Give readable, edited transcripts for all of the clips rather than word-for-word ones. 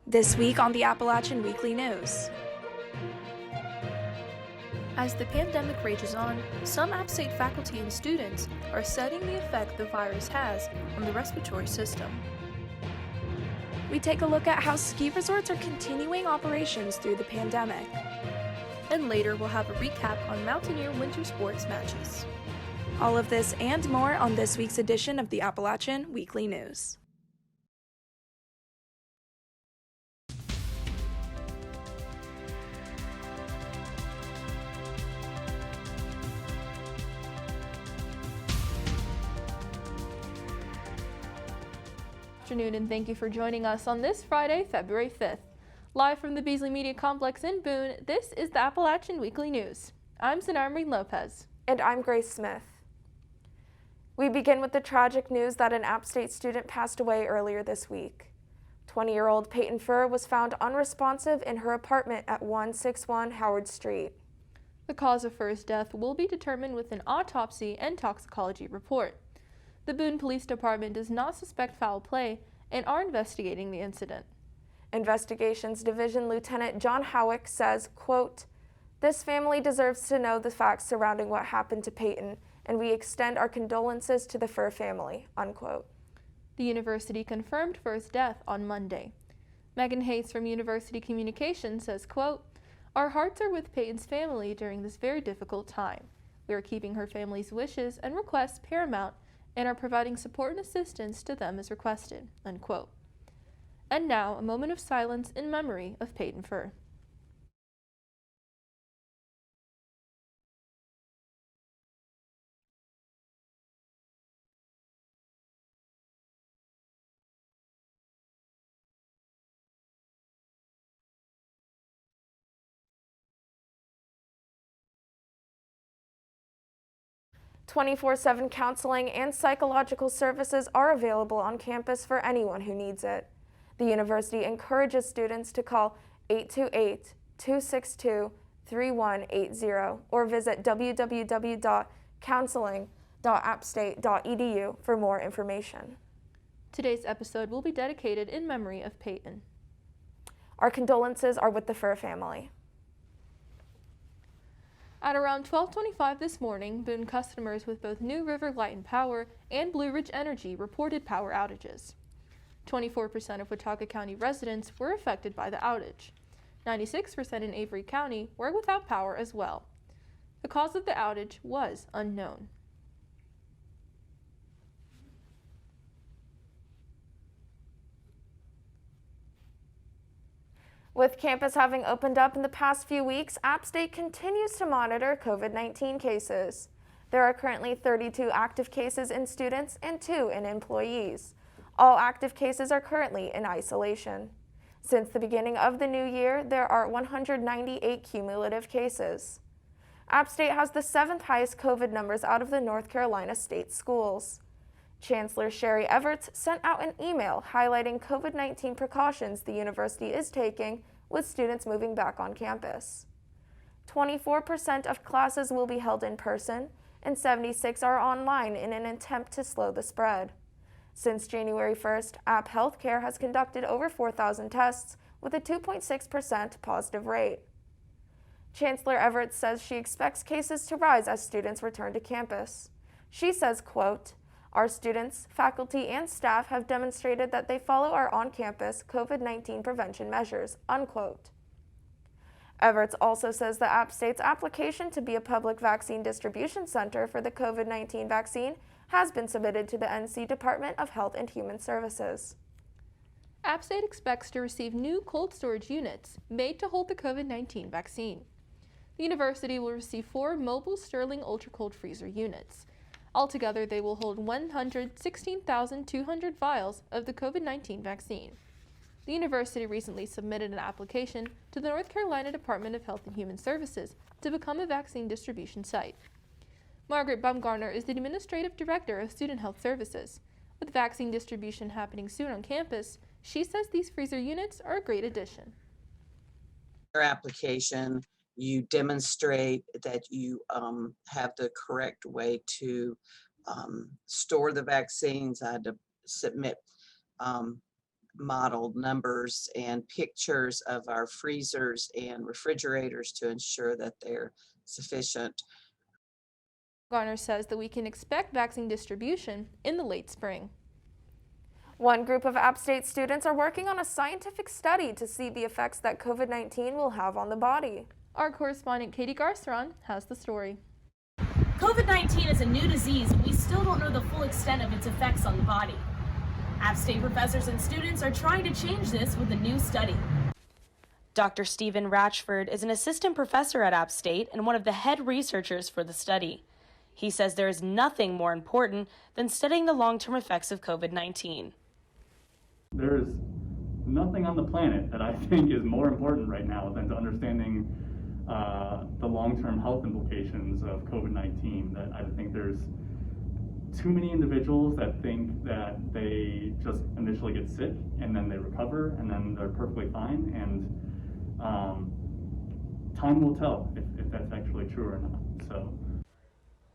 This week on the Appalachian Weekly News. As the pandemic rages on, some App State faculty and students are studying the effect the virus has on the respiratory system. We take a look at how ski resorts are continuing operations through the pandemic. And later we'll have a recap on mountaineer winter sports matches. All of this and more on this week's edition of the Appalachian Weekly News. Afternoon, and thank you for joining us on this Friday, February 5th. Live from the Beasley Media Complex in Boone, this is the Appalachian Weekly News. I'm Xanayra Marin-Lopez. And I'm Grace Smith. We begin with the tragic news that an App State student passed away earlier this week. 20-year-old Payton Furr was found unresponsive in her apartment at 161 Howard Street. The cause of Furr's death will be determined with an autopsy and toxicology report. The Boone Police Department does not suspect foul play and are investigating the incident. Investigations Division Lieutenant John Howick says, quote, "This family deserves to know the facts surrounding what happened to Payton, and we extend our condolences to the Furr family," unquote. The university confirmed Furr's death on Monday. Megan Hayes from University Communications says, quote, "Our hearts are with Payton's family during this very difficult time. We are keeping her family's wishes and requests paramount and are providing support and assistance to them as requested," unquote. And now, a moment of silence in memory of Payton Furr. "24/7 counseling and psychological services are available on campus for anyone who needs it. The university encourages students to call 828-262-3180 or visit www.counseling.appstate.edu for more information. Today's episode will be dedicated in memory of Payton. Our condolences are with the Furr family. At around 12:25 this morning, Boone customers with both New River Light and Power and Blue Ridge Energy reported power outages. 24% of Watauga County residents were affected by the outage. 96% in Avery County were without power as well. The cause of the outage was unknown. With campus having opened up in the past few weeks, App State continues to monitor COVID-19 cases. There are currently 32 active cases in students and 2 in employees. All active cases are currently in isolation. Since the beginning of the new year, there are 198 cumulative cases. App State has the 7th highest COVID numbers out of the North Carolina state schools. Chancellor Sherry Everts sent out an email highlighting COVID-19 precautions the university is taking with students moving back on campus. 24% of classes will be held in person, and 76 are online in an attempt to slow the spread. Since January 1st, App Healthcare has conducted over 4,000 tests with a 2.6% positive rate. Chancellor Everts says she expects cases to rise as students return to campus. She says, quote, "Our students, faculty, and staff have demonstrated that they follow our on-campus COVID-19 prevention measures," unquote. Everts also says the App State's application to be a public vaccine distribution center for the COVID-19 vaccine has been submitted to the NC Department of Health and Human Services. App State expects to receive new cold storage units made to hold the COVID-19 vaccine. The university will receive 4 mobile Sterling ultra-cold freezer units. Altogether, they will hold 116,200 vials of the COVID-19 vaccine. The university recently submitted an application to the North Carolina Department of Health and Human Services to become a vaccine distribution site. Margaret Baumgartner is the Administrative Director of Student Health Services. With vaccine distribution happening soon on campus, she says these freezer units are a great addition. Your application, you demonstrate that you have the correct way to store the vaccines. I had to submit modeled numbers and pictures of our freezers and refrigerators to ensure that they're sufficient. Garner says that we can expect vaccine distribution in the late spring. One group of App State students are working on a scientific study to see the effects that COVID-19 will have on the body. Our correspondent Katie Garceron has the story. COVID-19 is a new disease, and we still don't know the full extent of its effects on the body. App State professors and students are trying to change this with a new study. Dr. Stephen Ratchford is an assistant professor at App State and one of the head researchers for the study. He says there is nothing more important than studying the long-term effects of COVID-19. There is nothing on the planet that I think is more important right now than to understanding the long-term health implications of COVID-19. That I think there's too many individuals that think that they just initially get sick and then they recover and then they're perfectly fine, and time will tell if that's actually true or not. So,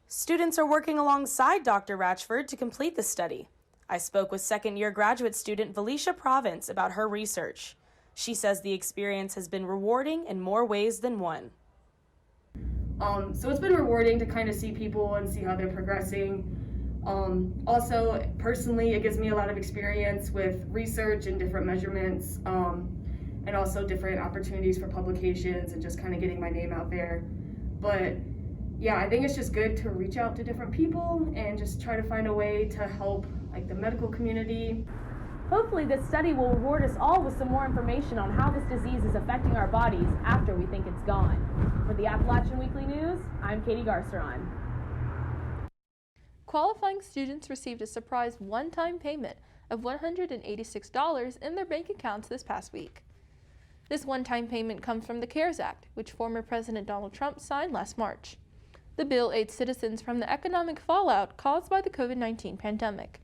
students are working alongside Dr. Ratchford to complete the study. I spoke with second-year graduate student Felicia Province about her research. She says the experience has been rewarding in more ways than one. So it's been rewarding to kind of see people and see how they're progressing. Also, personally, it gives me a lot of experience with research and different measurements, and also different opportunities for publications and just kind of getting my name out there. But yeah, I think it's just good to reach out to different people and just try to find a way to help like the medical community. Hopefully this study will reward us all with some more information on how this disease is affecting our bodies after we think it's gone. For the Appalachian Weekly News, I'm Katie Garceron. Qualifying students received a surprise one-time payment of $186 in their bank accounts this past week. This one-time payment comes from the CARES Act, which former President Donald Trump signed last March. The bill aids citizens from the economic fallout caused by the COVID-19 pandemic.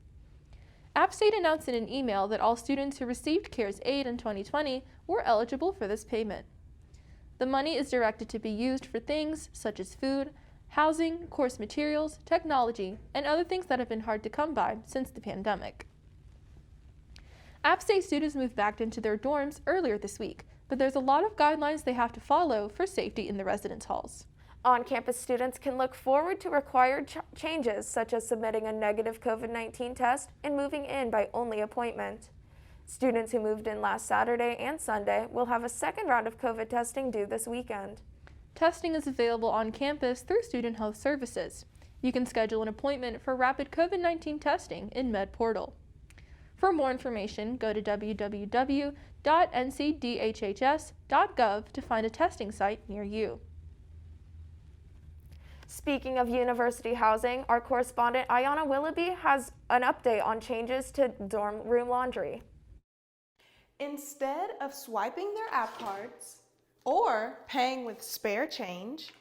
App State announced in an email that all students who received CARES aid in 2020 were eligible for this payment. The money is directed to be used for things such as food, housing, course materials, technology, and other things that have been hard to come by since the pandemic. App State students moved back into their dorms earlier this week, but there's a lot of guidelines they have to follow for safety in the residence halls. On-campus students can look forward to required changes, such as submitting a negative COVID-19 test and moving in by only appointment. Students who moved in last Saturday and Sunday will have a second round of COVID testing due this weekend. Testing is available on campus through Student Health Services. You can schedule an appointment for rapid COVID-19 testing in MedPortal. For more information, go to www.ncdhhs.gov to find a testing site near you. Speaking of university housing, our correspondent Ayanna Willoughby has an update on changes to dorm room laundry. Instead of swiping their app cards or paying with spare change,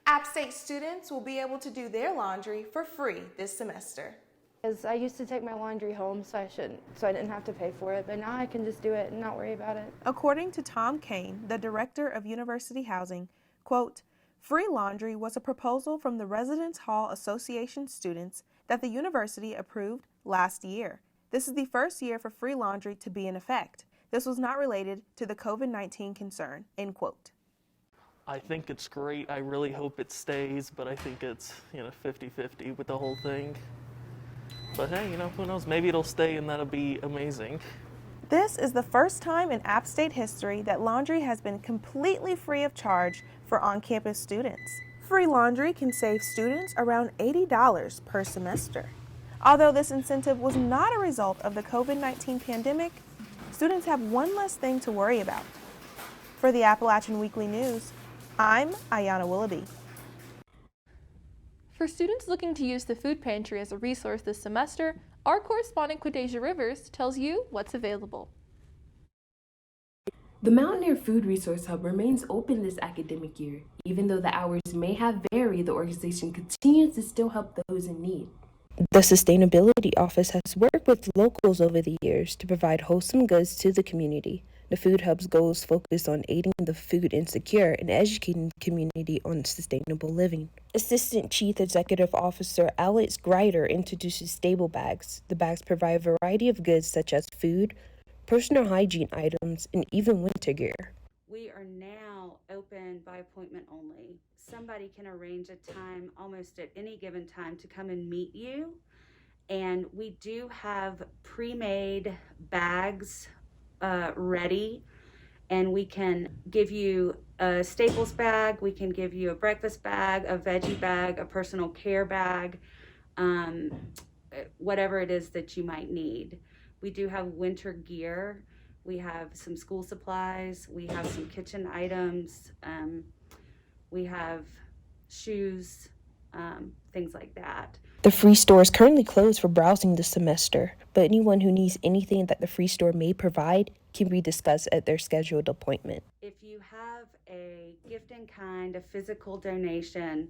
App State students will be able to do their laundry for free this semester. Because I used to take my laundry home so I didn't have to pay for it, but now I can just do it and not worry about it. According to Tom Kane, the director of university housing, quote, "Free laundry was a proposal from the Residence Hall Association students that the university approved last year. This is the first year for free laundry to be in effect. This was not related to the COVID-19 concern," end quote. I think it's great. I really hope it stays, but I think it's, 50-50 with the whole thing. But hey, who knows? Maybe it'll stay and that'll be amazing. This is the first time in App State history that laundry has been completely free of charge for on-campus students. Free laundry can save students around $80 per semester. Although this incentive was not a result of the COVID-19 pandemic, students have one less thing to worry about. For the Appalachian Weekly News, I'm Ayanna Willoughby. For students looking to use the food pantry as a resource this semester, our correspondent Quadesia Rivers tells you what's available. The Mountaineer Food Resource Hub remains open this academic year. Even though the hours may have varied, the organization continues to still help those in need. The Sustainability Office has worked with locals over the years to provide wholesome goods to the community. The Food Hub's goals focus on aiding the food insecure and educating the community on sustainable living. Assistant Chief Executive Officer Alex Greider introduces stable bags. The bags provide a variety of goods such as food, personal hygiene items, and even winter gear. We are now open by appointment only. Somebody can arrange a time almost at any given time to come and meet you. And we do have pre-made bags ready, and we can give you a staples bag, we can give you a breakfast bag, a veggie bag, a personal care bag, whatever it is that you might need. We do have winter gear. We have some school supplies. We have some kitchen items. We have shoes, things like that. The free store is currently closed for browsing this semester, but anyone who needs anything that the free store may provide can be discussed at their scheduled appointment. If you have a gift in kind, a physical donation,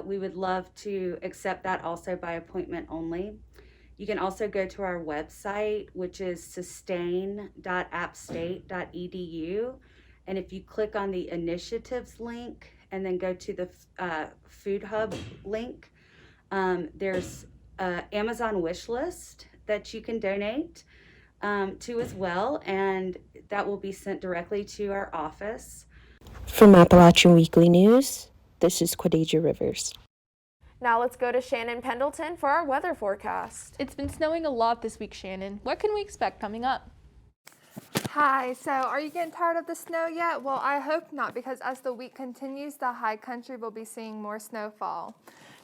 we would love to accept that also by appointment only. You can also go to our website, which is sustain.appstate.edu. And if you click on the initiatives link and then go to the Food Hub link, there's an Amazon wish list that you can donate to as well, and that will be sent directly to our office. From Appalachian Weekly News, this is Quadeja Rivers. Now let's go to Shannon Pendleton for our weather forecast. It's been snowing a lot this week, Shannon. What can we expect coming up? Hi, so are you getting tired of the snow yet? Well, I hope not, because as the week continues, the high country will be seeing more snowfall.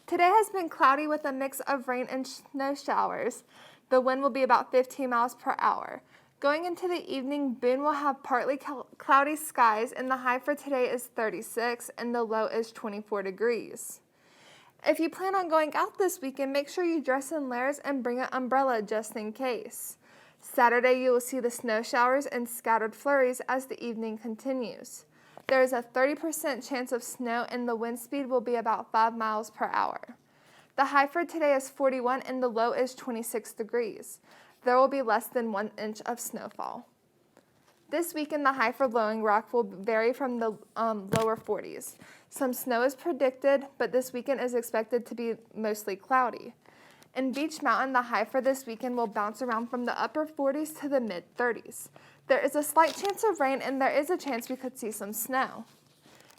Today has been cloudy with a mix of rain and snow showers. The wind will be about 15 miles per hour. Going into the evening, Boone will have partly cloudy skies, and the high for today is 36 and the low is 24 degrees. If you plan on going out this weekend, make sure you dress in layers and bring an umbrella just in case. Saturday, you will see the snow showers and scattered flurries as the evening continues. There is a 30% chance of snow and the wind speed will be about 5 miles per hour. The high for today is 41 and the low is 26 degrees. There will be less than 1 inch of snowfall. This weekend, the high for Blowing Rock will vary from the lower 40s. Some snow is predicted, but this weekend is expected to be mostly cloudy. In Beach Mountain, the high for this weekend will bounce around from the upper 40s to the mid 30s. There is a slight chance of rain, and there is a chance we could see some snow.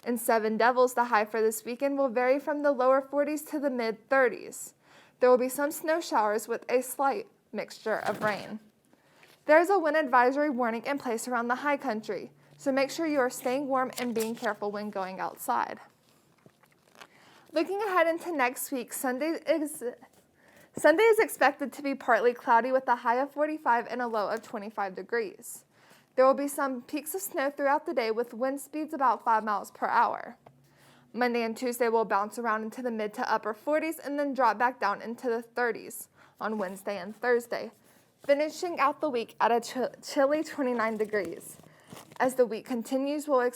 In Seven Devils, the high for this weekend will vary from the lower 40s to the mid 30s. There will be some snow showers with a slight mixture of rain. There is a wind advisory warning in place around the high country, so make sure you are staying warm and being careful when going outside. Looking ahead into next week, Sunday is expected to be partly cloudy with a high of 45 and a low of 25 degrees. There will be some peaks of snow throughout the day with wind speeds about 5 miles per hour. Monday and Tuesday will bounce around into the mid to upper 40s and then drop back down into the 30s on Wednesday and Thursday, finishing out the week at a chilly 29 degrees. As the week continues, we'll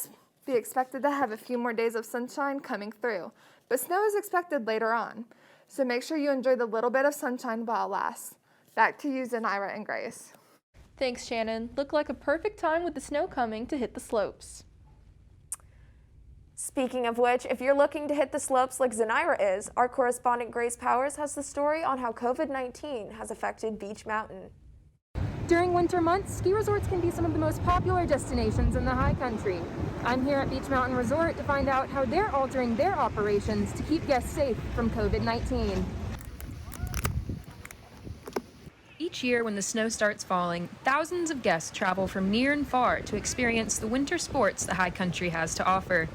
be expected to have a few more days of sunshine coming through, but snow is expected later on. So make sure you enjoy the little bit of sunshine while it lasts. Back to you, Xanayra and Grace. Thanks, Shannon. Look like a perfect time with the snow coming to hit the slopes. Speaking of which, if you're looking to hit the slopes like Xanayra is, our correspondent Grace Powers has the story on how COVID-19 has affected Beach Mountain. During winter months, ski resorts can be some of the most popular destinations in the high country. I'm here at Beach Mountain Resort to find out how they're altering their operations to keep guests safe from COVID-19. Each year when the snow starts falling, thousands of guests travel from near and far to experience the winter sports the high country has to offer.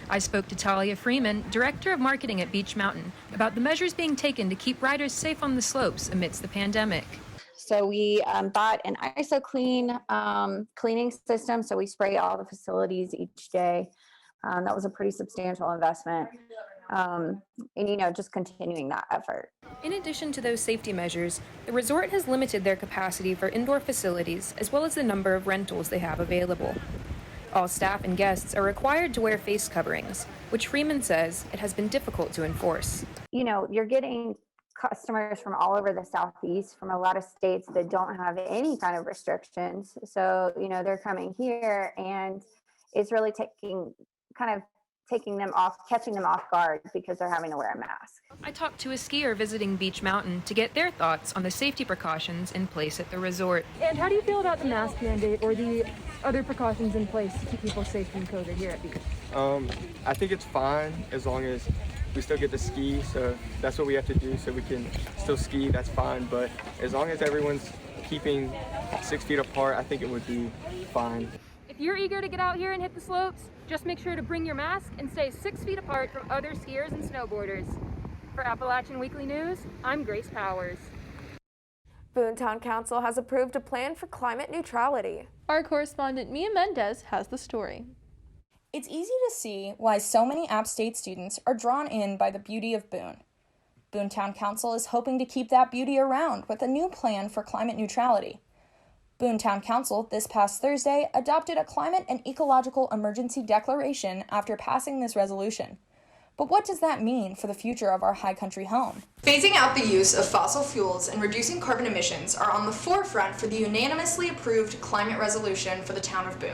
I spoke to Talia Freeman, Director of Marketing at Beach Mountain, about the measures being taken to keep riders safe on the slopes amidst the pandemic. So we bought an ISO-Clean cleaning system, so we spray all the facilities each day. That was a pretty substantial investment. And, just continuing that effort. In addition to those safety measures, the resort has limited their capacity for indoor facilities as well as the number of rentals they have available. All staff and guests are required to wear face coverings, which Freeman says it has been difficult to enforce. You're getting customers from all over the Southeast, from a lot of states that don't have any kind of restrictions. So, they're coming here, and it's really catching them off guard because they're having to wear a mask. I talked to a skier visiting Beach Mountain to get their thoughts on the safety precautions in place at the resort. And how do you feel about the mask mandate or the other precautions in place to keep people safe from COVID here at Beach? I think it's fine as long as we still get to ski, so that's what we have to do so we can still ski, that's fine. But as long as everyone's keeping 6 feet apart, I think it would be fine. If you're eager to get out here and hit the slopes, just make sure to bring your mask and stay 6 feet apart from other skiers and snowboarders. For Appalachian Weekly News, I'm Grace Powers. Boone Town Council has approved a plan for climate neutrality. Our correspondent Mia Mendez has the story. It's easy to see why so many App State students are drawn in by the beauty of Boone. Boone Town Council is hoping to keep that beauty around with a new plan for climate neutrality. Boone Town Council this past Thursday adopted a climate and ecological emergency declaration after passing this resolution. But what does that mean for the future of our high country home? Phasing out the use of fossil fuels and reducing carbon emissions are on the forefront for the unanimously approved climate resolution for the town of Boone.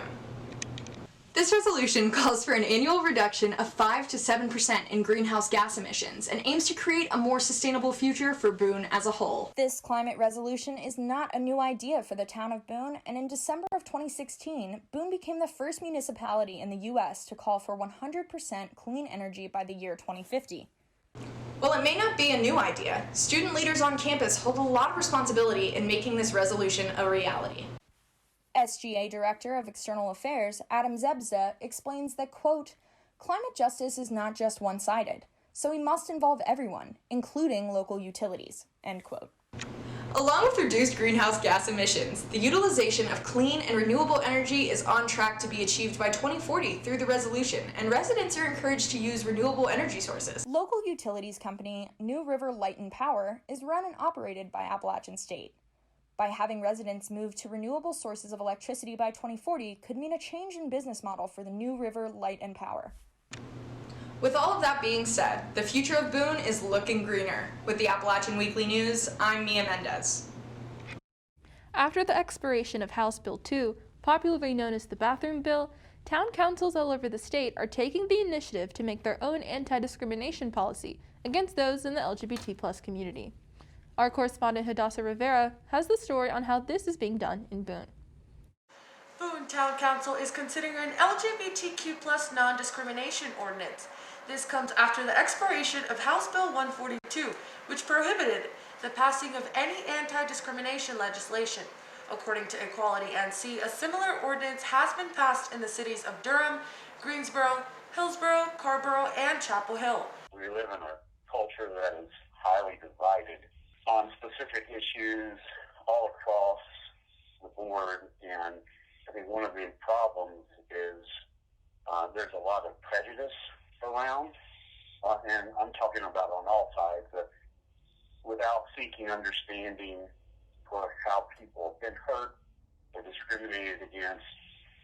This resolution calls for an annual reduction of 5 to 7% in greenhouse gas emissions and aims to create a more sustainable future for Boone as a whole. This climate resolution is not a new idea for the town of Boone, and in December of 2016, Boone became the first municipality in the U.S. to call for 100% clean energy by the year 2050. While it may not be a new idea, student leaders on campus hold a lot of responsibility in making this resolution a reality. SGA Director of External Affairs, Adam Zebza, explains that, quote, climate justice is not just one-sided, so we must involve everyone, including local utilities, end quote. Along with reduced greenhouse gas emissions, the utilization of clean and renewable energy is on track to be achieved by 2040 through the resolution, and residents are encouraged to use renewable energy sources. Local utilities company New River Light and Power is run and operated by Appalachian State. By having residents move to renewable sources of electricity by 2040 could mean a change in business model for the New River Light and Power. With all of that being said, the future of Boone is looking greener. With the Appalachian Weekly News, I'm Mia Mendez. After the expiration of House Bill 2, popularly known as the Bathroom Bill, town councils all over the state are taking the initiative to make their own anti-discrimination policy against those in the LGBT+ community. Our correspondent Hadassah Rivera has the story on how this is being done in Boone. Boone Town Council is considering an LGBTQ+ non-discrimination ordinance. This comes after the expiration of House Bill 142, which prohibited the passing of any anti-discrimination legislation. According to Equality NC, a similar ordinance has been passed in the cities of Durham, Greensboro, Hillsborough, Carrboro, and Chapel Hill. We live in a culture that is highly divided on specific issues all across the board, and I think one of the problems is there's a lot of prejudice around, and I'm talking about on all sides, that without seeking understanding for how people have been hurt or discriminated against,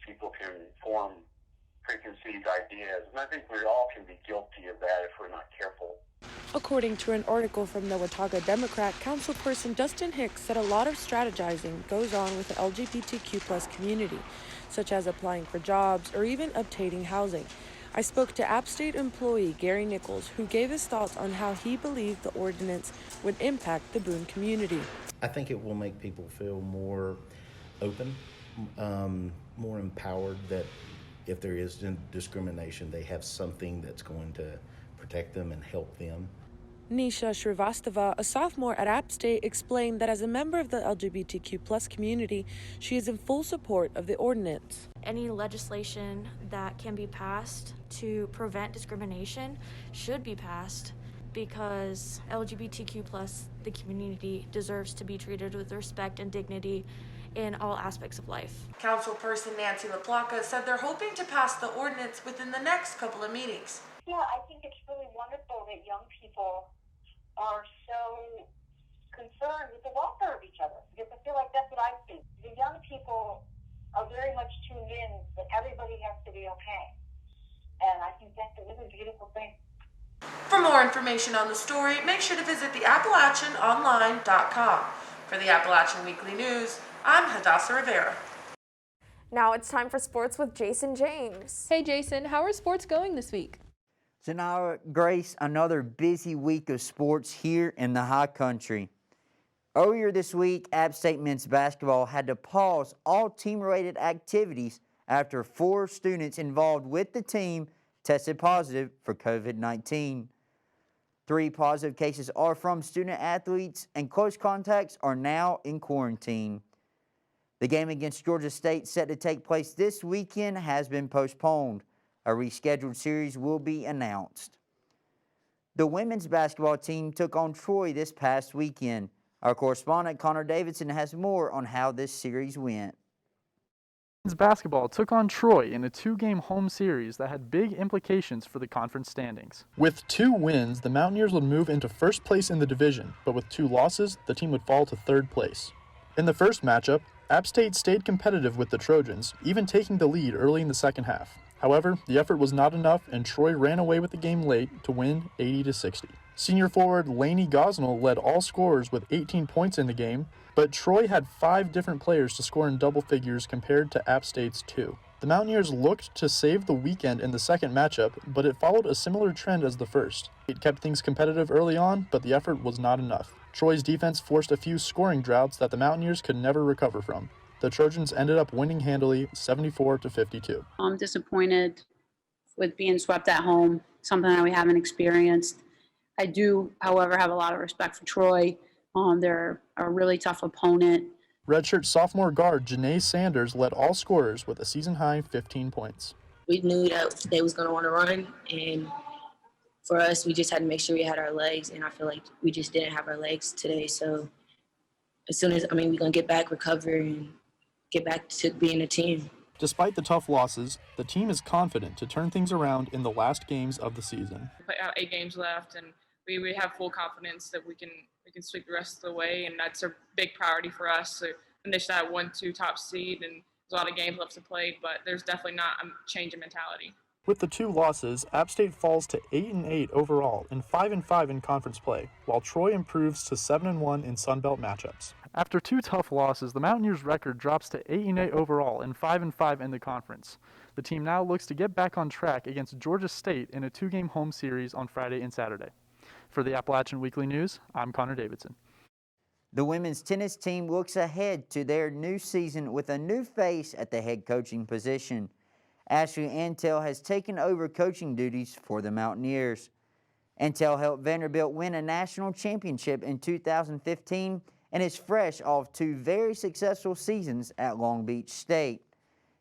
people can form preconceived ideas, and I think we all can be guilty of that if we're not careful. According to an article from the Watauga Democrat, councilperson Dustin Hicks said a lot of strategizing goes on with the LGBTQ+ community, such as applying for jobs or even obtaining housing. I spoke to App State employee Gary Nichols, who gave his thoughts on how he believed the ordinance would impact the Boone community. I think it will make people feel more open, more empowered, that if there is discrimination, they have something that's going to protect them and help them. Nisha Shrivastava, a sophomore at App State, explained that as a member of the LGBTQ+ community, she is in full support of the ordinance. Any legislation that can be passed to prevent discrimination should be passed, because LGBTQ+, the community, deserves to be treated with respect and dignity in all aspects of life. Councilperson Nancy LaPlaca said they're hoping to pass the ordinance within the next couple of meetings. Yeah, I think it's really wonderful that young people are so concerned with the welfare of each other, because I feel like that's what I see. The young people are very much tuned in that everybody has to be okay. And I think that's a really beautiful thing. For more information on the story, make sure to visit theappalachianonline.com. For the Appalachian Weekly News, I'm Hadassah Rivera. Now it's time for sports with Jason James. Hey Jason, how are sports going this week? Xanayra, Grace, another busy week of sports here in the high country. Earlier this week, App State men's basketball had to pause all team-related activities after 4 students involved with the team tested positive for COVID-19. 3 positive cases are from student athletes, and close contacts are now in quarantine. The game against Georgia State, set to take place this weekend, has been postponed. A rescheduled series will be announced. The women's basketball team took on Troy this past weekend. Our correspondent Connor Davidson has more on how this series went. Men's basketball took on Troy in a 2-game home series that had big implications for the conference standings. With 2 wins, the Mountaineers would move into first place in the division, but with 2 losses, the team would fall to 3rd place. In the first matchup, App State stayed competitive with the Trojans, even taking the lead early in the second half. However, the effort was not enough, and Troy ran away with the game late to win 80-60. Senior forward Lainey Gosnell led all scorers with 18 points in the game, but Troy had 5 different players to score in double figures compared to App State's 2. The Mountaineers looked to save the weekend in the second matchup, but it followed a similar trend as the first. It kept things competitive early on, but the effort was not enough. Troy's defense forced a few scoring droughts that the Mountaineers could never recover from. The Trojans ended up winning handily 74-52. I'm disappointed with being swept at home, something that we haven't experienced. I do, however, have a lot of respect for Troy. They're a really tough opponent. Redshirt sophomore guard Janae Sanders led all scorers with a season-high 15 points. We knew that they was going to want to run, and for us, we just had to make sure we had our legs, and I feel like we just didn't have our legs today. So as soon as, we're going to get back, recover, and get back to being a team. Despite the tough losses, the team is confident to turn things around in the last games of the season. We have 8 games left, and we have full confidence that we can sweep the rest of the way, and that's a big priority for us to finish that 1-2 top seed. And there's a lot of games left to play, but there's definitely not a change in mentality. With the 2 losses, App State falls to 8-8 overall and 5-5 in conference play, while Troy improves to 7-1 in Sun Belt matchups. After 2 tough losses, the Mountaineers' record drops to 8-8 overall and 5-5 in the conference. The team now looks to get back on track against Georgia State in a 2-game home series on Friday and Saturday. For the Appalachian Weekly News, I'm Connor Davidson. The women's tennis team looks ahead to their new season with a new face at the head coaching position. Ashley Antel has taken over coaching duties for the Mountaineers. Antel helped Vanderbilt win a national championship in 2015 and is fresh off 2 very successful seasons at Long Beach State.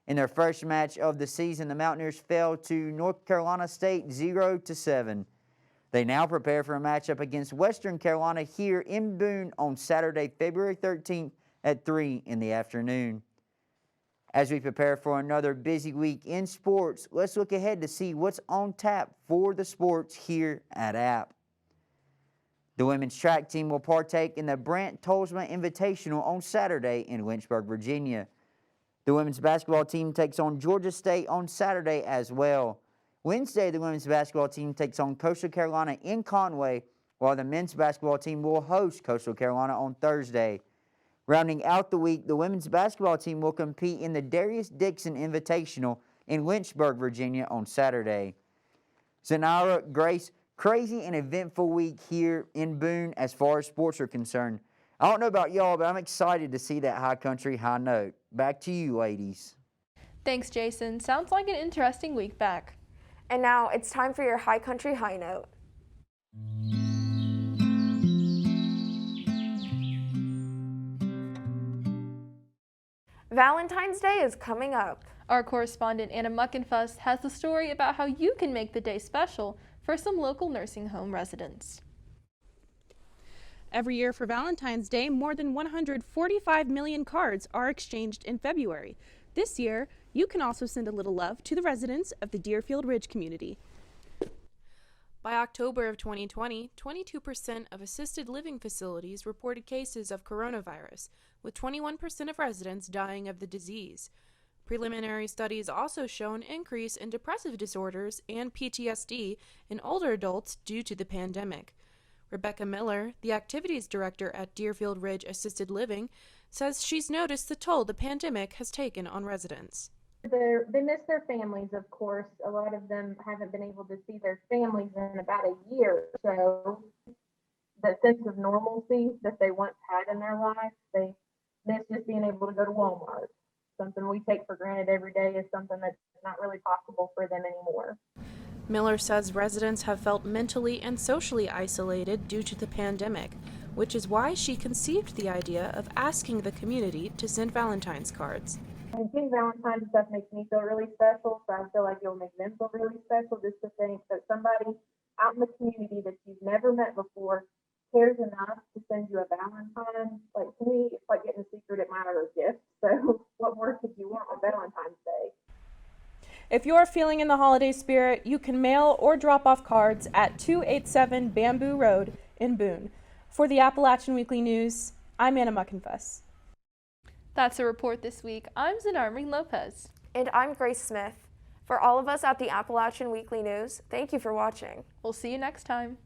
In their first match of the season, the Mountaineers fell to North Carolina State 0-7. They now prepare for a matchup against Western Carolina here in Boone on Saturday, February 13th at 3 in the afternoon. As we prepare for another busy week in sports, let's look ahead to see what's on tap for the sports here at App. The women's track team will partake in the Brant Tolsma Invitational on Saturday in Lynchburg, Virginia. The women's basketball team takes on Georgia State on Saturday as well. Wednesday, the women's basketball team takes on Coastal Carolina in Conway, while the men's basketball team will host Coastal Carolina on Thursday. Rounding out the week, the women's basketball team will compete in the Darius Dixon Invitational in Lynchburg, Virginia on Saturday. Xanayra, Grace, crazy and eventful week here in Boone as far as sports are concerned. I don't know about y'all, but I'm excited to see that high country high note. Back to you, ladies. Thanks, Jason. Sounds like an interesting week back. And now it's time for your high country high note. Valentine's Day is coming up. Our correspondent Anna Muckenfuss has the story about how you can make the day special for some local nursing home residents. Every year for Valentine's Day, more than 145 million cards are exchanged in February. This year, you can also send a little love to the residents of the Deerfield Ridge community. By October of 2020, 22% of assisted living facilities reported cases of coronavirus, with 21% of residents dying of the disease. Preliminary studies also show an increase in depressive disorders and PTSD in older adults due to the pandemic. Rebecca Miller, the activities director at Deerfield Ridge Assisted Living, says she's noticed the toll the pandemic has taken on residents. They miss their families, of course. A lot of them haven't been able to see their families in about a year. So the sense of normalcy that they once had in their life, they miss just being able to go to Walmart. Something we take for granted every day is something that's not really possible for them anymore. Miller says residents have felt mentally and socially isolated due to the pandemic, which is why she conceived the idea of asking the community to send Valentine's cards. And getting Valentine's stuff makes me feel really special, so I feel like it'll make them feel really special just to think that somebody out in the community that you've never met before cares enough to send you a Valentine. Like, to me, it's like getting a secret admirer gift. So what more could you want on Valentine's Day? If you're feeling in the holiday spirit, you can mail or drop off cards at 287 Bamboo Road in Boone. For the Appalachian Weekly News, I'm Anna Muckenfuss. That's a report this week. I'm Xanayra Marin-Lopez. And I'm Grace Smith. For all of us at the Appalachian Weekly News, thank you for watching. We'll see you next time.